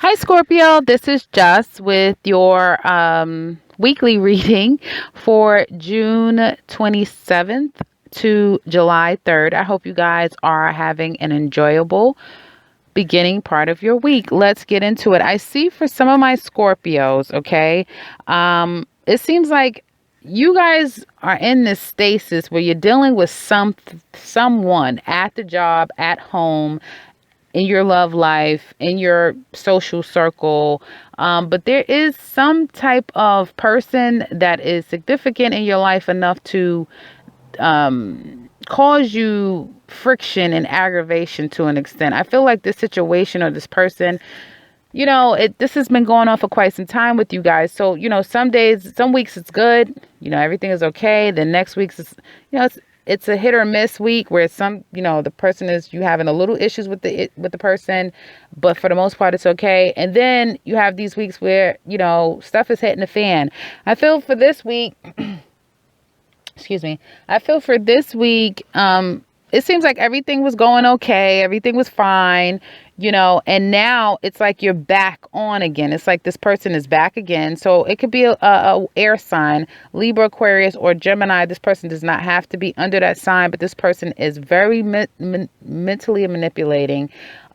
Hi, Scorpio. This is Jess with your weekly reading for June 27th to July 3rd. I hope you guys are having an enjoyable beginning part of your week. Let's get into it. I see for some of my Scorpios, okay, it seems like you guys are in this stasis where you're dealing with someone at the job, at home, in your love life, in your social circle. But there is some type of person that is significant in your life enough to cause you friction and aggravation to an extent. I feel like this situation or this person, this has been going on for quite some time with you guys. So, some days, some weeks it's good, everything is okay. Then next week's is, it's a hit or miss week where the person is you having a little issues with the person, but for the most part it's okay. And then you have these weeks where, stuff is hitting the fan. I feel for this week, excuse me. I feel for this week, it seems like everything was going okay, everything was fine, and now it's like you're back on again. It's like this person is back again. So it could be a air sign, Libra, Aquarius, or Gemini. This person does not have to be under that sign, but this person is very mentally manipulating.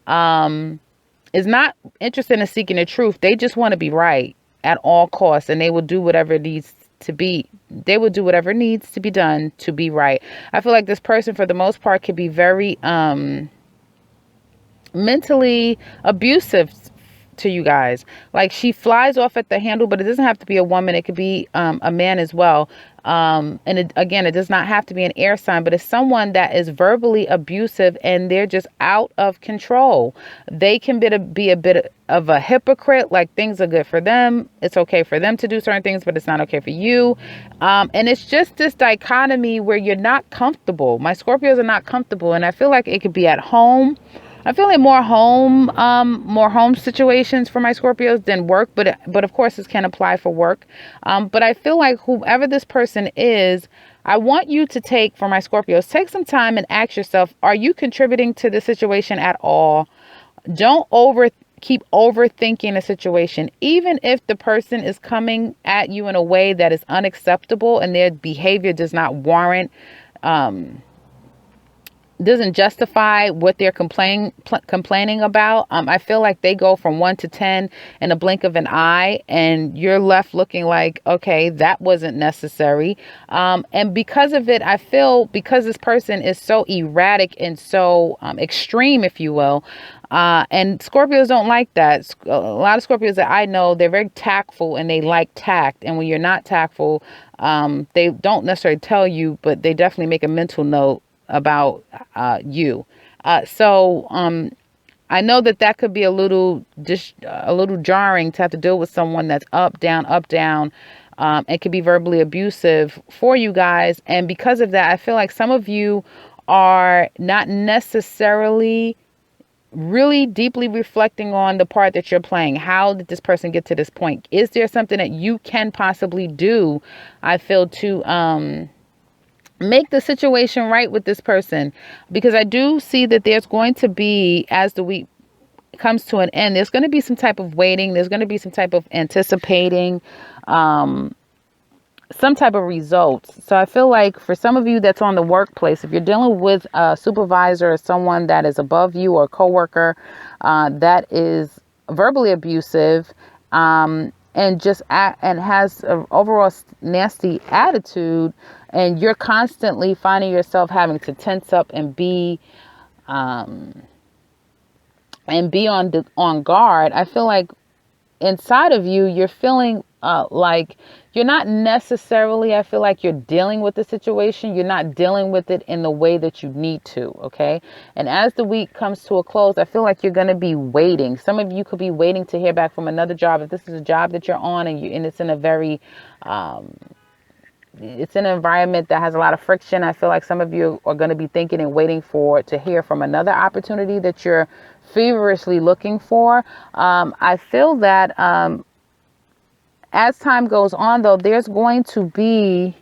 Is not interested in seeking the truth. They just want to be right at all costs, and they will do whatever needs to be. They will do whatever needs to be done to be right. I feel like this person, for the most part, could be very mentally abusive to you guys. Like, she flies off at the handle, but it doesn't have to be a woman. It could be a man as well. Again, it does not have to be an air sign, but it's someone that is verbally abusive and they're just out of control. They can be a bit of a hypocrite. Like, things are good for them. It's okay for them to do certain things, but it's not okay for you. And it's just this dichotomy where you're not comfortable. My Scorpios are not comfortable. And I feel like it could be at home. I feel like more home situations for my Scorpios than work, but of course this can apply for work. But I feel like whoever this person is, I want you to for my Scorpios, take some time and ask yourself, are you contributing to the situation at all? Don't keep overthinking a situation, even if the person is coming at you in a way that is unacceptable and their behavior does not warrant, doesn't justify what they're complaining about. I feel like they go from 1 to 10 in a blink of an eye, and you're left looking like, okay, that wasn't necessary. And because of it, I feel, because this person is so erratic and so extreme, if you will, and Scorpios don't like that. A lot of Scorpios that I know, they're very tactful and they like tact. And when you're not tactful, they don't necessarily tell you, but they definitely make a mental note about you. So I know that could be a little jarring to have to deal with someone that's up, down, up, down. It could be verbally abusive for you guys. And because of that, I feel like some of you are not necessarily really deeply reflecting on the part that you're playing. How did this person get to this point? Is there something that you can possibly do, I feel, to make the situation right with this person? Because I do see that there's going to be, as the week comes to an end, there's going to be some type of waiting. There's going to be some type of anticipating, some type of results. So I feel like for some of you that's on the workplace, if you're dealing with a supervisor or someone that is above you, or a coworker that is verbally abusive, and has an overall nasty attitude, and you're constantly finding yourself having to tense up and be on guard, I feel like inside of you, you're feeling like you're not necessarily, I feel like you're dealing with the situation. You're not dealing with it in the way that you need to. Okay. And as the week comes to a close, I feel like you're going to be waiting. Some of you could be waiting to hear back from another job. If this is a job that you're on and it's in a very, it's an environment that has a lot of friction. I feel like some of you are going to be thinking and waiting to hear from another opportunity that you're feverishly looking for. I feel that as time goes on, though, there's going to be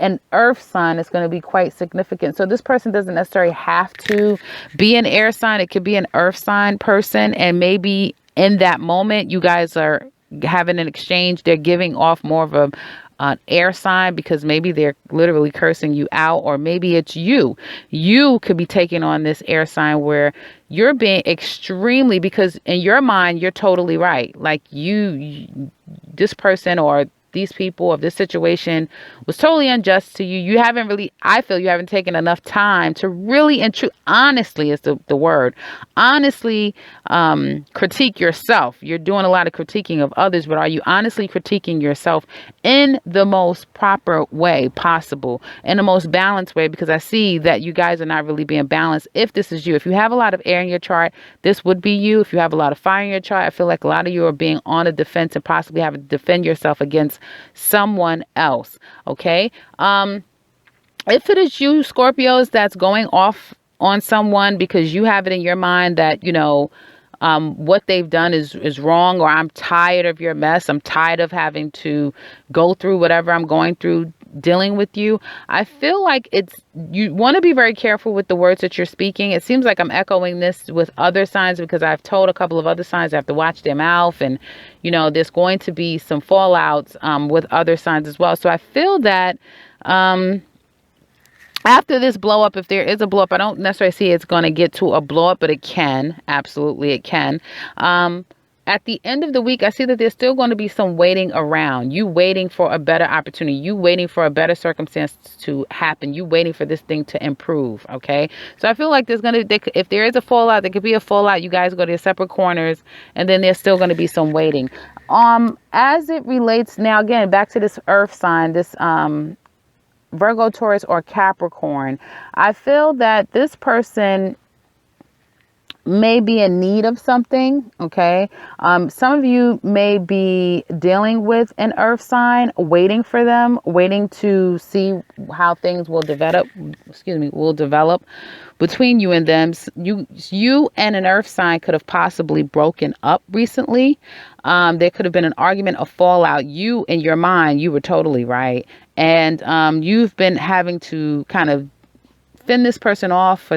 an earth sign is going to be quite significant. So this person doesn't necessarily have to be an air sign. It could be an earth sign person. And maybe in that moment, you guys are having an exchange. They're giving off more of an air sign because maybe they're literally cursing you out, or maybe it's you. You could be taking on this air sign where you're being extremely, because in your mind, you're totally right. Like this person or these people of this situation was totally unjust to you. You haven't really, I feel you haven't taken enough time to really and true, honestly is the word, honestly critique yourself. You're doing a lot of critiquing of others, but are you honestly critiquing yourself in the most proper way possible, in the most balanced way? Because I see that you guys are not really being balanced. If this is you, if you have a lot of air in your chart, this would be you. If you have a lot of fire in your chart, I feel like a lot of you are being on the defense and possibly having to defend yourself against someone else. Okay. If it is you, Scorpios, that's going off on someone because you have it in your mind that, what they've done is wrong, or I'm tired of your mess. I'm tired of having to go through whatever I'm going through dealing with you. I feel like you want to be very careful with the words that you're speaking. It seems like I'm echoing this with other signs because I've told a couple of other signs I have to watch their mouth, and there's going to be some fallouts with other signs as well. So I feel that after this blow up, if there is a blow up, I don't necessarily see it's going to get to a blow up, but it can. Absolutely, it can. At the end of the week, I see that there's still going to be some waiting around. You waiting for a better opportunity. You waiting for a better circumstance to happen. You waiting for this thing to improve. Okay. So I feel like if there is a fallout, there could be a fallout. You guys go to your separate corners, and then there's still going to be some waiting. As it relates now, again, back to this earth sign, this, Virgo, Taurus, or Capricorn, I feel that this person may be in need of something. Okay. Some of you may be dealing with an earth sign, waiting for them, waiting to see how things will develop between you and them. You and an earth sign could have possibly broken up recently. There could have been an argument, a fallout. You, in your mind, you were totally right. And you've been having to kind of fend this person off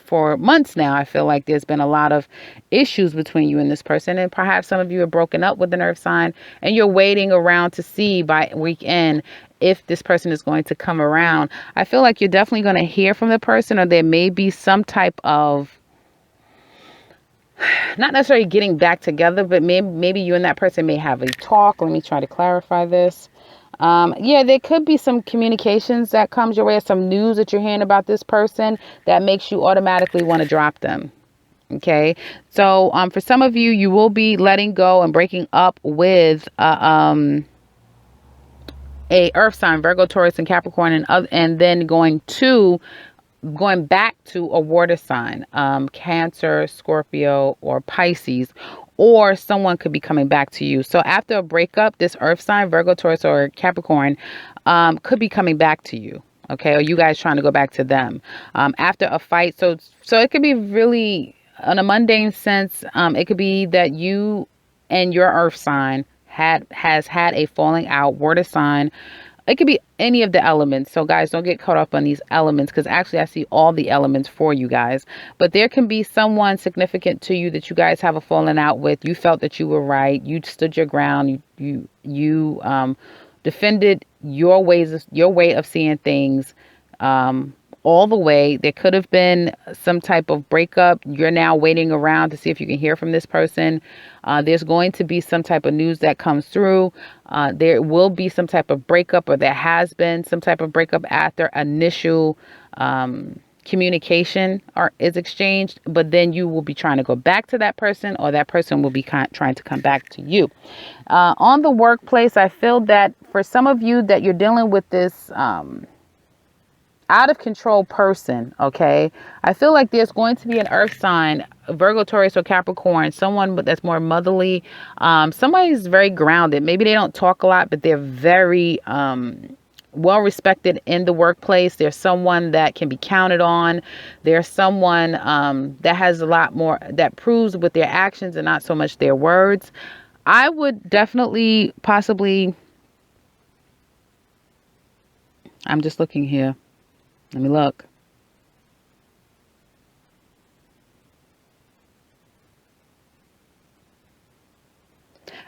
for months now. I feel like there's been a lot of issues between you and this person. And perhaps some of you are broken up with an earth sign, and you're waiting around to see by weekend if this person is going to come around. I feel like you're definitely going to hear from the person, or there may be some type of, not necessarily getting back together, but maybe you and that person may have a talk. Let me try to clarify this. There could be some communications that comes your way, or some news that you're hearing about this person that makes you automatically want to drop them. Okay. So, for some of you, you will be letting go and breaking up with, a earth sign, Virgo, Taurus, and Capricorn, and then going back to a water sign, Cancer, Scorpio, or Pisces, or someone could be coming back to you. So after a breakup, this earth sign, Virgo, Taurus, or Capricorn, could be coming back to you. Okay. Or you guys trying to go back to them, after a fight. So it could be really, in a mundane sense, it could be that you and your earth sign has had a falling out. Water sign, it could be any of the elements. So guys, don't get caught up on these elements, because actually I see all the elements for you guys. But there can be someone significant to you that you guys have a falling out with. You felt that you were right. You stood your ground. You defended your way of seeing things all the way. There could have been some type of breakup. You're now waiting around to see if you can hear from this person. There's going to be some type of news that comes through. There will be some type of breakup, or there has been some type of breakup after initial communication is exchanged. But then you will be trying to go back to that person, or that person will be trying to come back to you. On the workplace, I feel that for some of you that you're dealing with this out of control person. Okay. I feel like there's going to be an earth sign, Virgo, Taurus, or Capricorn, someone that's more motherly. Somebody's very grounded. Maybe they don't talk a lot, but they're very, well respected in the workplace. There's someone that can be counted on. There's someone, that has a lot more, that proves with their actions and not so much their words. I would definitely I'm just looking here. Let me look.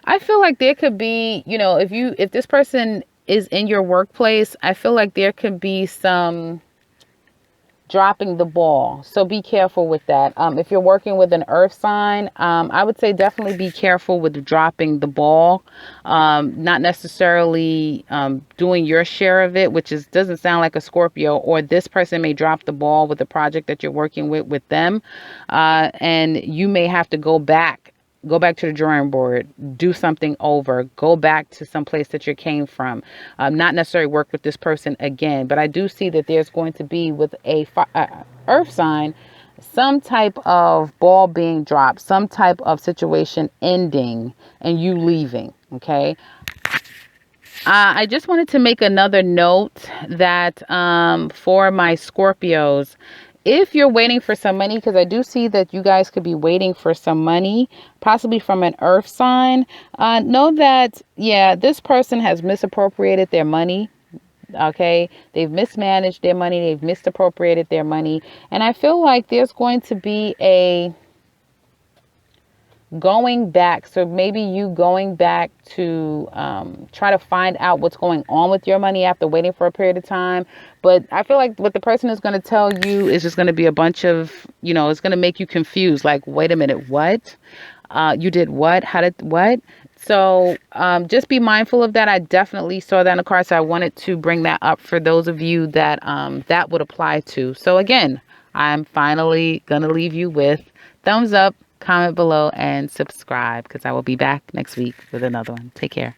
I feel like there could be, if this person is in your workplace, I feel like there could be some dropping the ball. So be careful with that. If you're working with an earth sign, I would say definitely be careful with dropping the ball. Not necessarily doing your share of it, which doesn't sound like a Scorpio, or this person may drop the ball with the project that you're working with them. And you may have to go back to the drawing board, do something over, go back to some place that you came from, not necessarily work with this person again. But I do see that there's going to be with a earth sign, some type of ball being dropped, some type of situation ending and you leaving. Okay. I just wanted to make another note that for my Scorpios, if you're waiting for some money, because I do see that you guys could be waiting for some money, possibly from an earth sign, know that, yeah, this person has misappropriated their money. Okay. They've mismanaged their money. They've misappropriated their money. And I feel like there's going to be a going back. So maybe you going back to try to find out what's going on with your money after waiting for a period of time. But I feel like what the person is going to tell you is just going to be a bunch of, it's going to make you confused. Like, wait a minute, what? You did what? How did what? So just be mindful of that. I definitely saw that in the card. So I wanted to bring that up for those of you that that would apply to. So again, I'm finally going to leave you with thumbs up, comment below, and subscribe, because I will be back next week with another one. Take care.